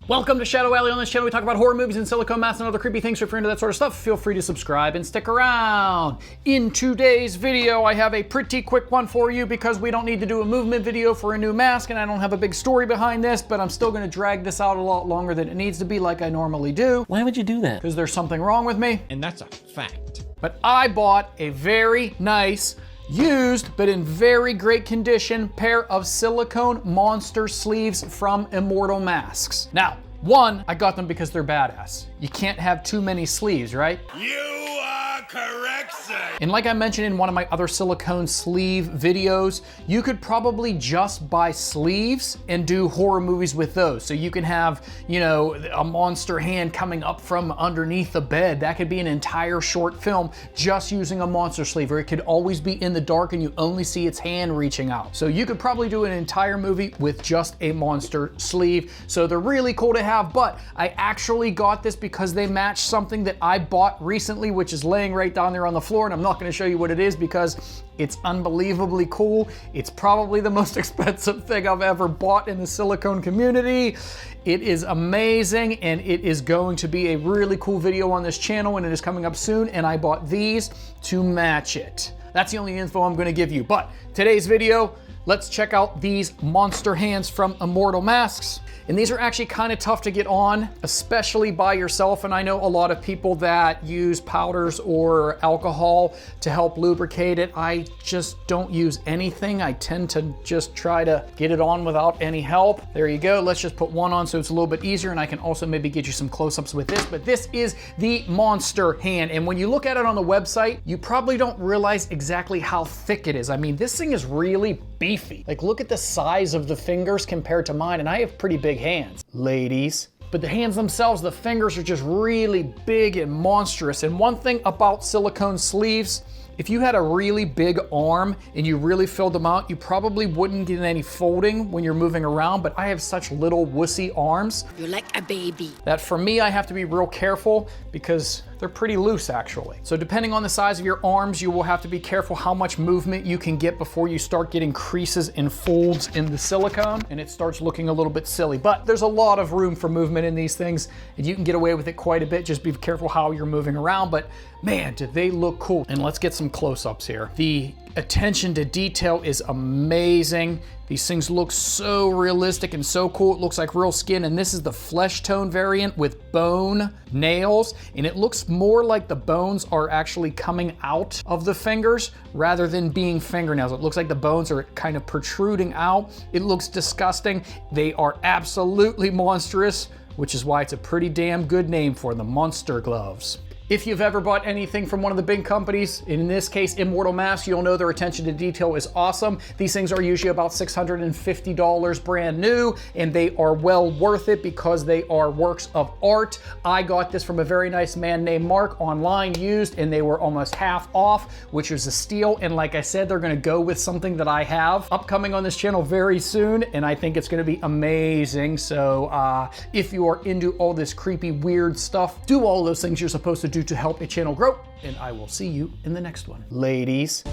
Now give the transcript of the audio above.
Welcome to Shadow Alley. On this channel we talk about horror movies and silicone masks and other creepy things. So if you're into that sort of stuff, feel free to subscribe and stick around. In today's video, I have a pretty quick one for you because we don't need to do a movement video for a new mask and I don't have a big story behind this, but I'm still gonna drag this out a lot longer than it needs to be like I normally do. Why would you do that? Because there's something wrong with me. And that's a fact. But I bought a very nice, used, but in very great condition, pair of silicone monster sleeves from Immortal Masks. Now, one, I got them because they're badass. You can't have too many sleeves, right? You are correct, sir. And like I mentioned in one of my other silicone sleeve videos, you could probably just buy sleeves and do horror movies with those. So you can have, you know, a monster hand coming up from underneath the bed. That could be an entire short film just using a monster sleeve, or it could always be in the dark and you only see its hand reaching out. So you could probably do an entire movie with just a monster sleeve. So they're really cool to have, but I actually got this because they match something that I bought recently, which is laying right down there on the floor, and I'm not gonna show you what it is because it's unbelievably cool. It's probably the most expensive thing I've ever bought in the silicone community. It is amazing, and it is going to be a really cool video on this channel, and it is coming up soon, and I bought these to match it. That's the only info I'm gonna give you, but today's video, let's check out these monster hands from Immortal Masks. And these are actually kind of tough to get on, especially by yourself. And I know a lot of people that use powders or alcohol to help lubricate it. I just don't use anything. I tend to just try to get it on without any help. There you go. Let's just put one on so it's a little bit easier, and I can also maybe get you some close-ups with this. But this is the monster hand. And when you look at it on the website, you probably don't realize exactly how thick it is. I mean, this thing is really beefy. Like, look at the size of the fingers compared to mine, and I have pretty big hands, ladies. But the hands themselves, the fingers are just really big and monstrous. And one thing about silicone sleeves, if you had a really big arm and you really filled them out, you probably wouldn't get any folding when you're moving around, but I have such little wussy arms. You're like a baby. That for me, I have to be real careful because they're pretty loose actually. So depending on the size of your arms, you will have to be careful how much movement you can get before you start getting creases and folds in the silicone and it starts looking a little bit silly. But there's a lot of room for movement in these things and you can get away with it quite a bit. Just be careful how you're moving around, but man, do they look cool. And let's get some close-ups here. The attention to detail is amazing. These things look so realistic and so cool. It looks like real skin, and this is the flesh tone variant with bone nails, and it looks more like the bones are actually coming out of the fingers rather than being fingernails. It looks like the bones are kind of protruding out. It looks disgusting. They are absolutely monstrous, which is why it's a pretty damn good name for them, monster gloves. If you've ever bought anything from one of the big companies, in this case Immortal Masks, you'll know their attention to detail is awesome. These things are usually about $650 brand new, and they are well worth it because they are works of art. I got this from a very nice man named Mark online used, and they were almost half off, which is a steal. And like I said, they're gonna go with something that I have upcoming on this channel very soon, and I think it's gonna be amazing. So if you are into all this creepy, weird stuff, do all those things you're supposed to do to help a channel grow, and I will see you in the next one. Ladies.